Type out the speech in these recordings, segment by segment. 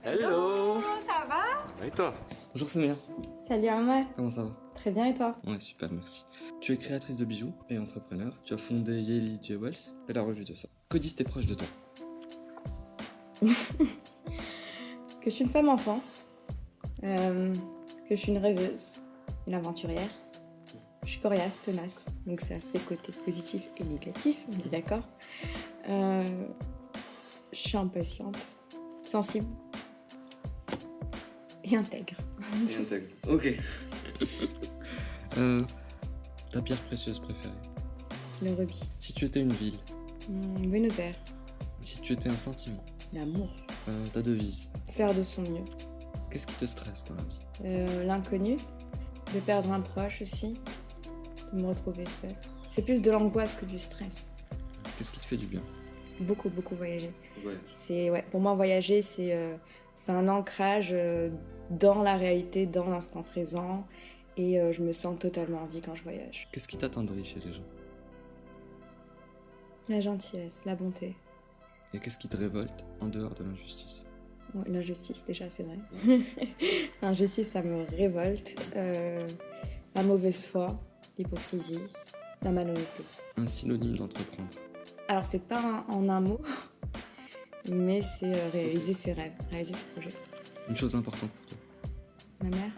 Hello. Ça va? Et toi? Bonjour Samia. Salut Ahmad. Comment ça va? Très bien et toi? Ouais, super, merci. Tu es créatrice de bijoux et entrepreneur. Tu as fondé Yeli Jewels et la revue de ça. Que disent tes proches de toi? Que je suis une femme enfant, que je suis une rêveuse, une aventurière. Je suis coriace, tenace, donc ça a ses côtés positifs et négatifs, on est d'accord. Je suis impatiente, sensible et intègre. Et intègre. Ok. Ta pierre précieuse préférée? Le rubis. Si tu étais une ville? Buenos Aires. Si tu étais un sentiment? L'amour. Ta devise? Faire de son mieux. Qu'est-ce qui te stresse dans la vie? L'inconnu, de perdre un proche aussi, de me retrouver seule. C'est plus de l'angoisse que du stress. Qu'est-ce qui te fait du bien? Beaucoup voyager. Ouais. Pour moi, voyager, c'est un ancrage dans la réalité, dans l'instant présent. Et je me sens totalement en vie quand je voyage. Qu'est-ce qui t'attendrit chez les gens? La gentillesse, la bonté. Et qu'est-ce qui te révolte en dehors de l'injustice? Ouais, l'injustice, déjà, c'est vrai. L'injustice, ça me révolte. La mauvaise foi, l'hypocrisie, la malhonnêteté. Un synonyme d'entreprendre? Alors, c'est pas en un mot, mais c'est réaliser ses rêves, réaliser ses projets. Une chose importante pour toi? Ma mère?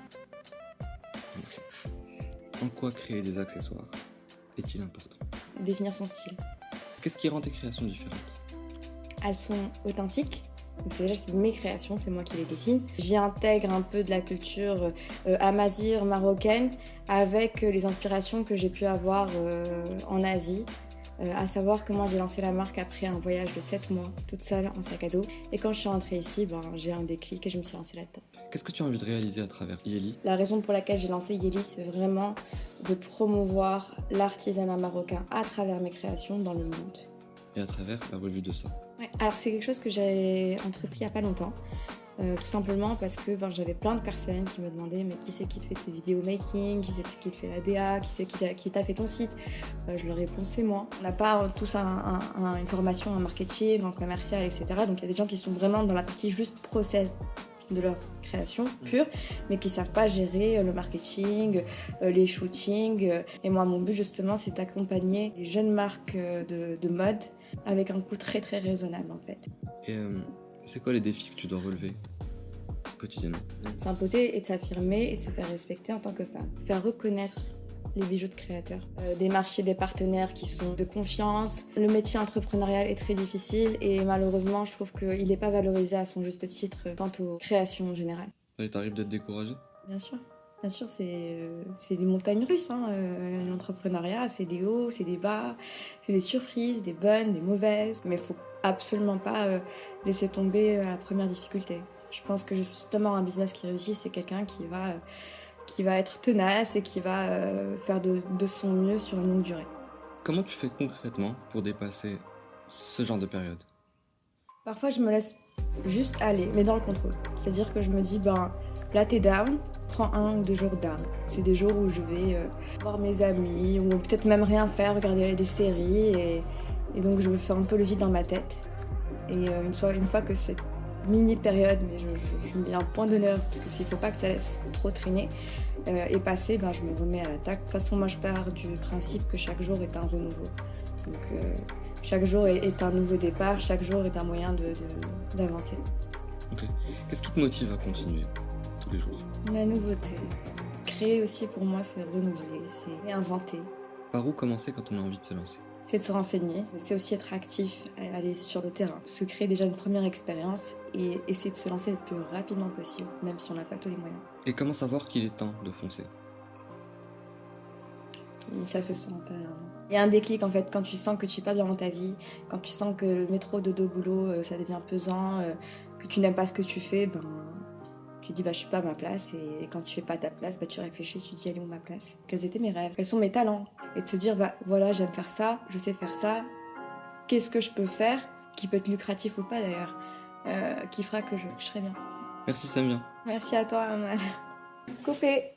Ok. En quoi créer des accessoires est-il important? Définir son style. Qu'est-ce qui rend tes créations différentes? Elles sont authentiques. Donc c'est mes créations, c'est moi qui les dessine. J'y intègre un peu de la culture amazigh, marocaine, avec les inspirations que j'ai pu avoir en Asie. À savoir que moi j'ai lancé la marque après un voyage de 7 mois, toute seule, en sac à dos. Et quand je suis rentrée ici, j'ai un déclic et je me suis lancée là-dedans. Qu'est-ce que tu as envie de réaliser à travers Yeli? La raison pour laquelle j'ai lancé Yeli, c'est vraiment de promouvoir l'artisanat marocain à travers mes créations dans le monde. Et à travers la revue de ça? Ouais. Alors c'est quelque chose que j'ai entrepris il n'y a pas longtemps. Tout simplement parce que j'avais plein de personnes qui me demandaient mais qui c'est qui te fait tes vidéos making, qui c'est qui te fait la DA, qui c'est qui t'a fait ton site. Je leur réponds c'est moi. On n'a pas tous une formation en marketing, en commercial, etc. Donc il y a des gens qui sont vraiment dans la partie juste process de leur création pure, mais qui savent pas gérer le marketing, les shootings. Et moi mon but justement c'est d'accompagner les jeunes marques de mode avec un coût très très raisonnable en fait. Et c'est quoi les défis que tu dois relever quotidiennement? S'imposer et de s'affirmer et de se faire respecter en tant que femme. Faire reconnaître les bijoux de créateurs. Démarcher des partenaires qui sont de confiance. Le métier entrepreneurial est très difficile et malheureusement je trouve qu'il n'est pas valorisé à son juste titre quant aux créations en général. Et t'arrives d'être découragé? Bien sûr, c'est des montagnes russes. L'entrepreneuriat, c'est des hauts, c'est des bas, c'est des surprises, des bonnes, des mauvaises. Mais il faut absolument pas laisser tomber à la première difficulté. Je pense que justement un business qui réussit, c'est quelqu'un qui va être tenace et qui va faire de son mieux sur une longue durée. Comment tu fais concrètement pour dépasser ce genre de période? Parfois, je me laisse juste aller, mais dans le contrôle. C'est-à-dire que je me dis, là, t'es down, prends 1 ou 2 jours down. C'est des jours où je vais voir mes amis, ou peut-être même rien faire, regarder des séries, et donc je fais un peu le vide dans ma tête. Et une fois que cette mini-période, mais je mets un point d'honneur, parce que s'il ne faut pas que ça laisse trop traîner, est passée, je me remets à l'attaque. De toute façon, moi, je pars du principe que chaque jour est un renouveau. Donc, chaque jour est un nouveau départ, chaque jour est un moyen d'avancer. Ok. Qu'est-ce qui te motive à continuer tous les jours? La nouveauté. Créer aussi, pour moi, c'est renouveler, c'est inventer. Par où commencer quand on a envie de se lancer? C'est de se renseigner, c'est aussi être actif, aller sur le terrain, se créer déjà une première expérience et essayer de se lancer le plus rapidement possible, même si on n'a pas tous les moyens. Et comment savoir qu'il est temps de foncer? Et ça se sent intérieurement. Il y a un déclic en fait, quand tu sens que tu n'es pas bien dans ta vie, quand tu sens que le métro, dodo, boulot, ça devient pesant, que tu n'aimes pas ce que tu fais, tu dis je suis pas à ma place, et quand tu fais pas ta place, tu réfléchis, tu dis elle est où ma place? Quels étaient mes rêves? Quels sont mes talents? Et de se dire voilà, j'aime faire ça, je sais faire ça, qu'est-ce que je peux faire, qui peut être lucratif ou pas d'ailleurs, qui fera que je serai bien. Merci Samia. Merci à toi, Amal. Coupé.